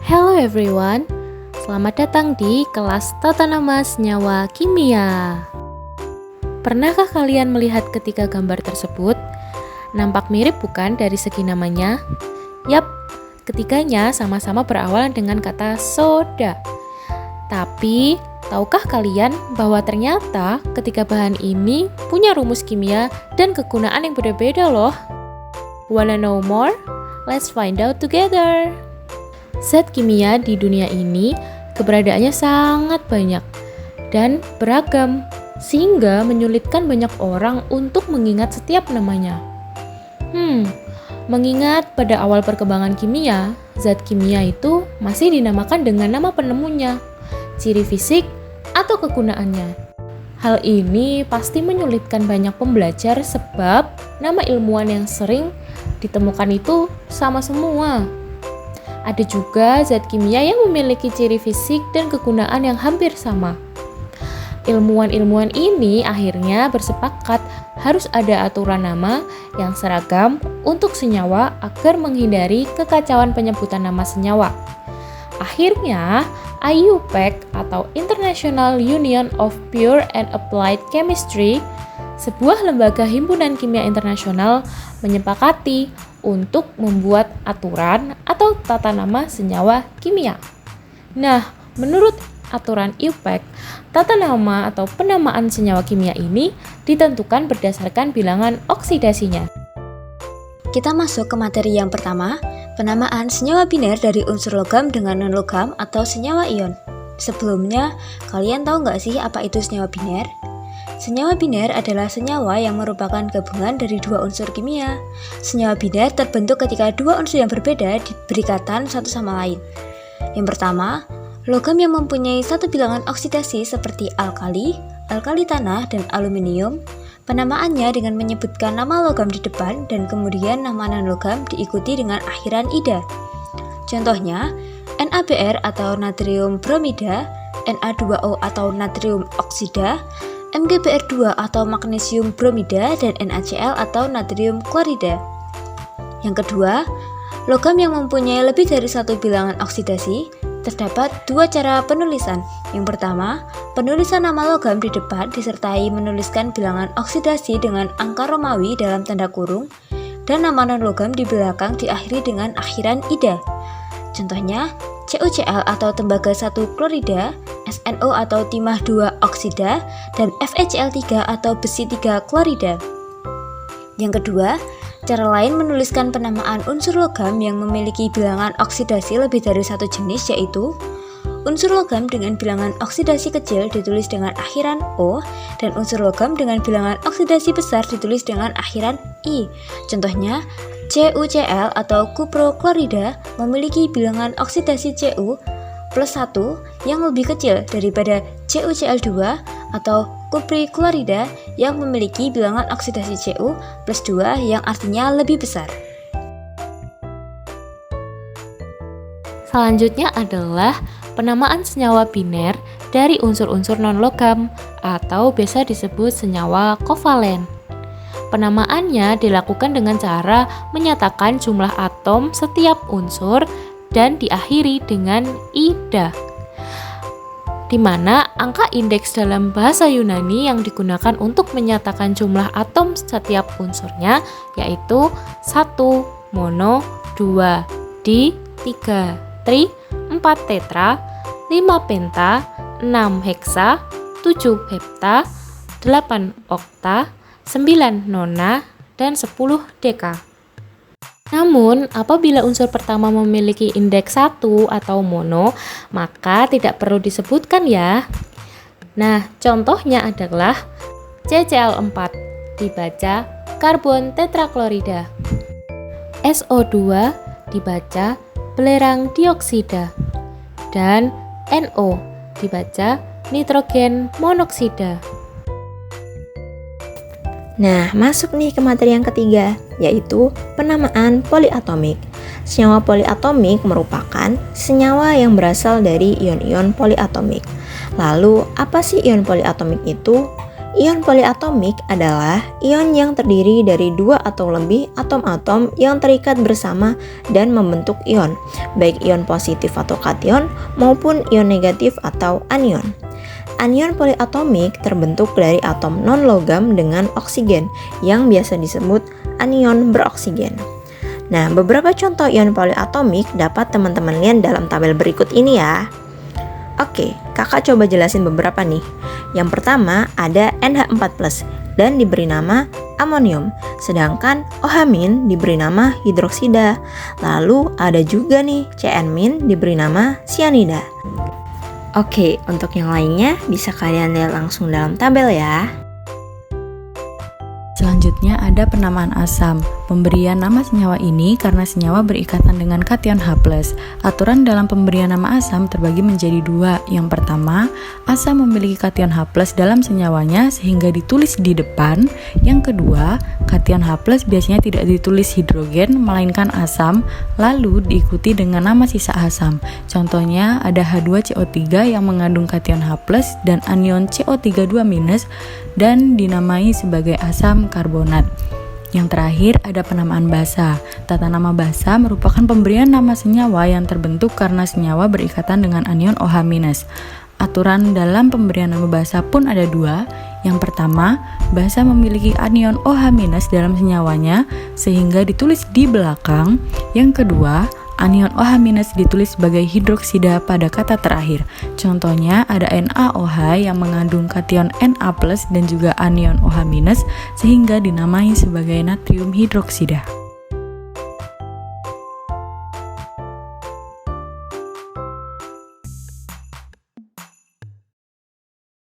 Hello everyone, selamat datang di kelas tata nama senyawa kimia. Pernahkah kalian melihat ketiga gambar tersebut? Nampak mirip bukan dari segi namanya? Yap, ketiganya sama-sama berawalan dengan kata soda. Tapi, tahukah kalian bahwa ternyata ketiga bahan ini punya rumus kimia dan kegunaan yang berbeda loh? Wanna know more? Let's find out together. Zat kimia di dunia ini keberadaannya sangat banyak dan beragam, sehingga menyulitkan banyak orang untuk mengingat setiap namanya. Mengingat pada awal perkembangan kimia, zat kimia itu masih dinamakan dengan nama penemunya, ciri fisik, atau kegunaannya. Hal ini pasti menyulitkan banyak pembelajar sebab nama ilmuwan yang sering ditemukan itu sama semua. Ada juga zat kimia yang memiliki ciri fisik dan kegunaan yang hampir sama. Ilmuwan-ilmuwan ini akhirnya bersepakat harus ada aturan nama yang seragam untuk senyawa agar menghindari kekacauan penyebutan nama senyawa. Akhirnya, IUPAC atau International Union of Pure and Applied Chemistry, sebuah lembaga himpunan kimia internasional, menyepakati untuk membuat aturan atau tata nama senyawa kimia. Nah, menurut aturan IUPAC, tata nama atau penamaan senyawa kimia ini ditentukan berdasarkan bilangan oksidasinya. Kita masuk ke materi yang pertama, penamaan senyawa biner dari unsur logam dengan non-logam atau senyawa ion. Sebelumnya, kalian tahu nggak sih apa itu senyawa biner? Senyawa biner adalah senyawa yang merupakan gabungan dari dua unsur kimia. Senyawa biner terbentuk ketika dua unsur yang berbeda diberi ikatan satu sama lain. Yang pertama, logam yang mempunyai satu bilangan oksidasi seperti alkali, alkali tanah, dan aluminium. Penamaannya dengan menyebutkan nama logam di depan dan kemudian nama non-logam diikuti dengan akhiran ida. Contohnya, NaBr atau natrium bromida, Na2O atau natrium oksida, MgBr2 atau magnesium bromida, dan NaCl atau natrium klorida. Yang kedua, logam yang mempunyai lebih dari satu bilangan oksidasi. Terdapat dua cara penulisan. Yang pertama, penulisan nama logam di depan disertai menuliskan bilangan oksidasi dengan angka Romawi dalam tanda kurung, dan nama non-logam di belakang diakhiri dengan akhiran ida. Contohnya, CuCl atau tembaga 1 klorida, SNO atau timah 2 oksida, dan FeCl3 atau besi 3 klorida. Yang kedua, cara lain menuliskan penamaan unsur logam yang memiliki bilangan oksidasi lebih dari satu jenis, yaitu unsur logam dengan bilangan oksidasi kecil ditulis dengan akhiran O, dan unsur logam dengan bilangan oksidasi besar ditulis dengan akhiran I. Contohnya, CuCl atau kuproklorida memiliki bilangan oksidasi Cu plus 1 yang lebih kecil daripada CuCl2, atau kupriklorida yang memiliki bilangan oksidasi Cu plus 2 yang artinya lebih besar. Selanjutnya adalah penamaan senyawa biner dari unsur-unsur non-logam atau biasa disebut senyawa kovalen. Penamaannya dilakukan dengan cara menyatakan jumlah atom setiap unsur dan diakhiri dengan ida, di mana angka indeks dalam bahasa Yunani yang digunakan untuk menyatakan jumlah atom setiap unsurnya yaitu 1 mono, 2 di, 3 tri, 4 tetra, 5 penta, 6 heksa, 7 hepta, 8 okta, 9 nona, dan 10 deka. Namun, apabila unsur pertama memiliki indeks 1 atau mono, maka tidak perlu disebutkan ya. Nah, contohnya adalah CCl4 dibaca karbon tetraklorida, SO2 dibaca belerang dioksida, dan NO dibaca nitrogen monoksida. Nah, masuk nih ke materi yang ketiga, yaitu penamaan poliatomik. Senyawa poliatomik merupakan senyawa yang berasal dari ion-ion poliatomik. Lalu, apa sih ion poliatomik itu? Ion poliatomik adalah ion yang terdiri dari 2 atau lebih atom-atom yang terikat bersama dan membentuk ion, baik ion positif atau kation maupun ion negatif atau anion. Anion poliatomik terbentuk dari atom non-logam dengan oksigen yang biasa disebut anion beroksigen. Nah, beberapa contoh ion poliatomik dapat teman-teman lihat dalam tabel berikut ini ya. Oke, kakak coba jelasin beberapa nih. Yang pertama ada NH4+ dan diberi nama amonium, sedangkan OH- diberi nama hidroksida. Lalu ada juga nih CN- diberi nama sianida. Oke, untuk yang lainnya bisa kalian lihat langsung dalam tabel ya. Selanjutnya ada penamaan asam. Pemberian nama senyawa ini karena senyawa berikatan dengan kation H+. Aturan dalam pemberian nama asam terbagi menjadi 2. Yang pertama, asam memiliki kation H+ dalam senyawanya sehingga ditulis di depan. Yang kedua, kation H+ biasanya tidak ditulis hidrogen melainkan asam, lalu diikuti dengan nama sisa asam. Contohnya ada H2CO3 yang mengandung kation H+ dan anion CO32- dan dinamai sebagai asam karbonat. Yang terakhir ada penamaan basa. Tata nama basa merupakan pemberian nama senyawa yang terbentuk karena senyawa berikatan dengan anion OH-. Aturan dalam pemberian nama basa pun ada 2. Yang pertama, basa memiliki anion OH- dalam senyawanya sehingga ditulis di belakang. Yang kedua, anion OH- ditulis sebagai hidroksida pada kata terakhir. Contohnya ada NaOH yang mengandung kation Na+ dan juga anion OH- sehingga dinamai sebagai natrium hidroksida.